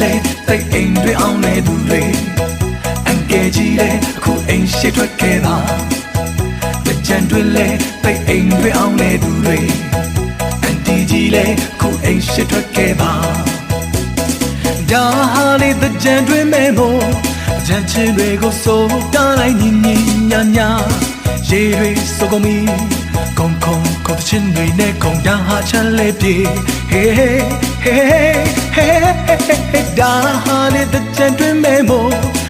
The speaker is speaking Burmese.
လေတိတ်အိမ်တွေအောင်နေသူတွေအန်ကဲကြီးလေအခုအိမ်ရှိထွက်ခဲ့ပါတကြံတွေလေတိတ်အိမ်တွေအောင်နေသူတွေအန်တီကြီးလေအခုအိမ်ရှိထွက်ခဲ့ပါဒါဟာလေတကြံတွေမဲမို့ကြံချင်တွေကိုစိုးတားလိုက်ညီညီညာညာရေတွေစိုးကုန်ပြီခုံခုံခုံတချင်းတွေနဲ့ခုံတာဟာချမ်းလေးပြေ Hey hey hey hey hey hey ဒါဟာလေတကြံတွေမဲမို့